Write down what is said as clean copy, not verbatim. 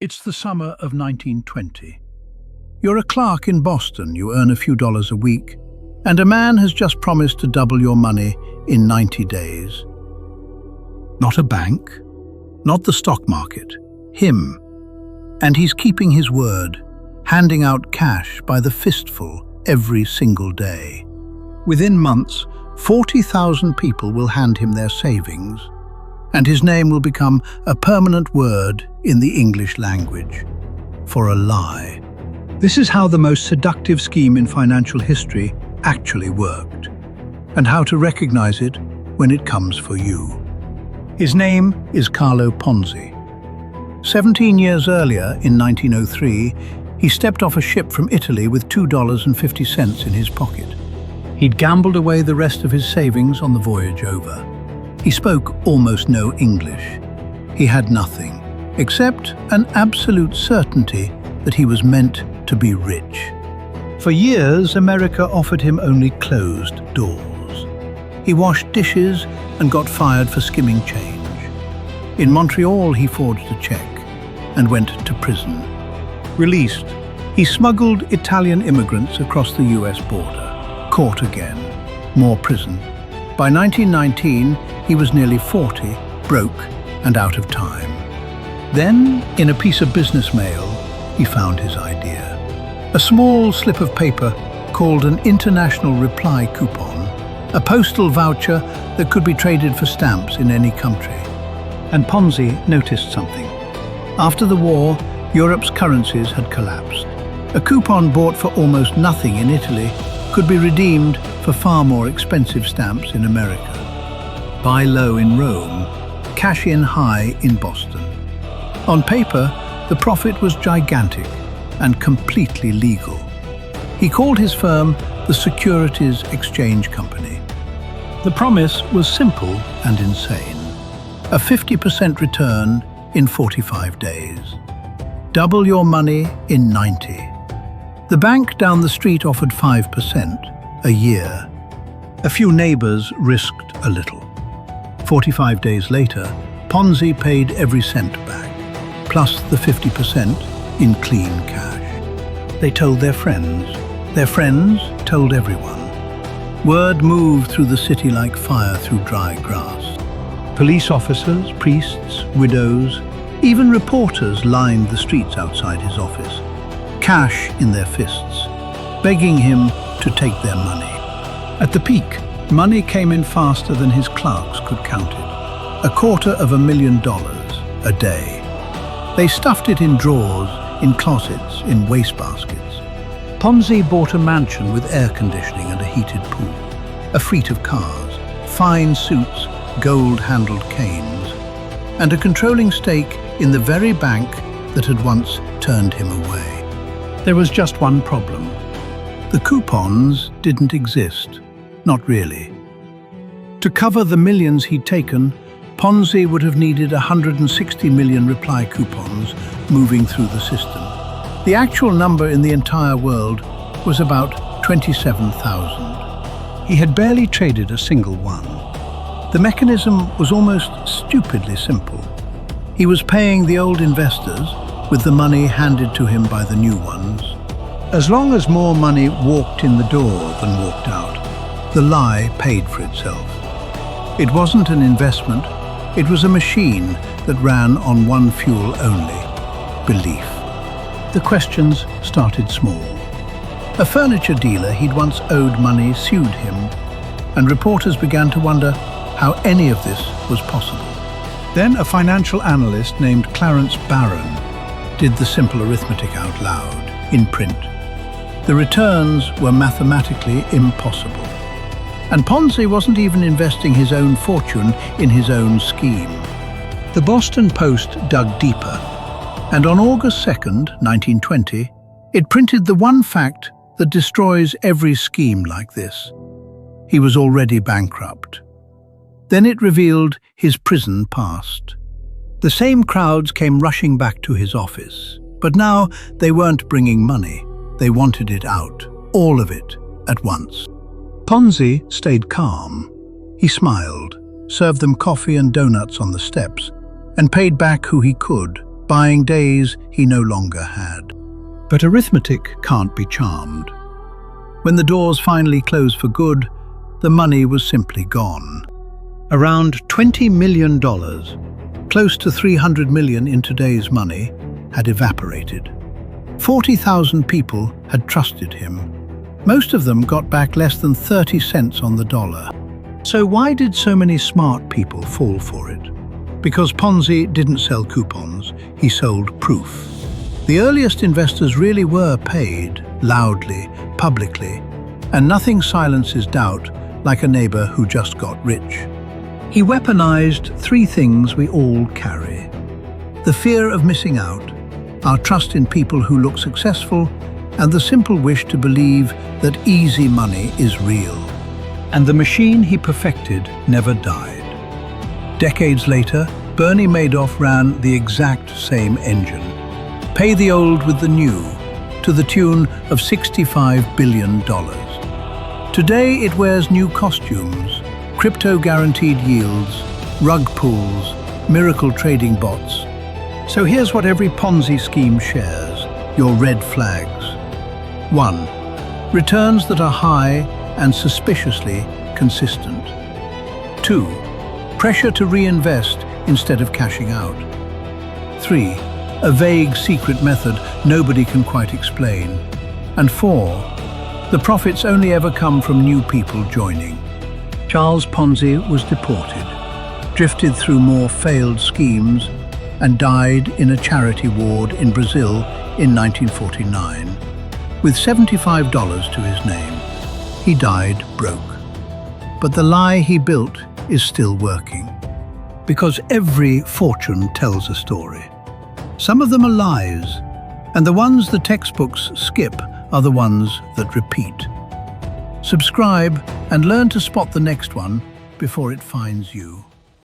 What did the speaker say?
It's the summer of 1920. You're a clerk in Boston, you earn a few dollars a week, and a man has just promised to double your money in 90 days. Not a bank, not the stock market, him. And he's keeping his word, handing out cash by the fistful every single day. Within months, 40,000 people will hand him their savings, and his name will become a permanent word in the English language for a lie. This is how the most seductive scheme in financial history actually worked, and how to recognize it when it comes for you. His name is Carlo Ponzi. 17 years earlier, in 1903, he stepped off a ship from Italy with $2.50 in his pocket. He'd gambled away the rest of his savings on the voyage over. He spoke almost no English. He had nothing, except an absolute certainty that he was meant to be rich. For years, America offered him only closed doors. He washed dishes and got fired for skimming change. In Montreal, he forged a check and went to prison. Released, he smuggled Italian immigrants across the US border. Caught again. More prison. By 1919, he was nearly 40, broke and out of time. Then, in a piece of business mail, he found his idea. A small slip of paper called an international reply coupon, a postal voucher that could be traded for stamps in any country. And Ponzi noticed something. After the war, Europe's currencies had collapsed. A coupon bought for almost nothing in Italy could be redeemed for far more expensive stamps in America. Buy low in Rome, cash in high in Boston. On paper, the profit was gigantic and completely legal. He called his firm the Securities Exchange Company. The promise was simple and insane. A 50% return in 45 days. Double your money in 90. The bank down the street offered 5% a year. A few neighbors risked a little. 45 days later, Ponzi paid every cent back, plus the 50% in clean cash. They told their friends told everyone. Word moved through the city like fire through dry grass. Police officers, priests, widows, even reporters lined the streets outside his office, cash in their fists, begging him to take their money. At the peak, money came in faster than his clerks could count it. $250,000 a day. They stuffed it in drawers, in closets, in wastebaskets. Ponzi bought a mansion with air conditioning and a heated pool, a fleet of cars, fine suits, gold-handled canes, and a controlling stake in the very bank that had once turned him away. There was just one problem. The coupons didn't exist. Not really. To cover the millions he'd taken, Ponzi would have needed 160 million reply coupons moving through the system. The actual number in the entire world was about 27,000. He had barely traded a single one. The mechanism was almost stupidly simple. He was paying the old investors with the money handed to him by the new ones. As long as more money walked in the door than walked out, the lie paid for itself. It wasn't an investment, it was a machine that ran on one fuel only: belief. The questions started small. A furniture dealer he'd once owed money sued him, and reporters began to wonder how any of this was possible. Then a financial analyst named Clarence Barron did the simple arithmetic out loud, in print. The returns were mathematically impossible. And Ponzi wasn't even investing his own fortune in his own scheme. The Boston Post dug deeper, and on August 2nd, 1920, it printed the one fact that destroys every scheme like this. He was already bankrupt. Then it revealed his prison past. The same crowds came rushing back to his office, but now they weren't bringing money. They wanted it out, all of it, at once. Ponzi stayed calm. He smiled, served them coffee and donuts on the steps, and paid back who he could, buying days he no longer had. But arithmetic can't be charmed. When the doors finally closed for good, the money was simply gone. Around $20 million, close to $300 million in today's money, had evaporated. 40,000 people had trusted him. Most of them got back less than 30 cents on the dollar. So why did so many smart people fall for it? Because Ponzi didn't sell coupons, he sold proof. The earliest investors really were paid, loudly, publicly, and nothing silences doubt like a neighbor who just got rich. He weaponized three things we all carry: the fear of missing out, our trust in people who look successful, and the simple wish to believe that easy money is real. And the machine he perfected never died. Decades later, Bernie Madoff ran the exact same engine. Pay the old with the new, to the tune of $65 billion. Today it wears new costumes, crypto-guaranteed yields, rug pulls, miracle trading bots. So here's what every Ponzi scheme shares, your red flags. 1. Returns that are high and suspiciously consistent. 2. Pressure to reinvest instead of cashing out. 3. A vague secret method nobody can quite explain. And 4. The profits only ever come from new people joining. Charles Ponzi was deported, drifted through more failed schemes, and died in a charity ward in Brazil in 1949. With $75 to his name, he died broke. But the lie he built is still working. Because every fortune tells a story. Some of them are lies, and the ones the textbooks skip are the ones that repeat. Subscribe and learn to spot the next one before it finds you.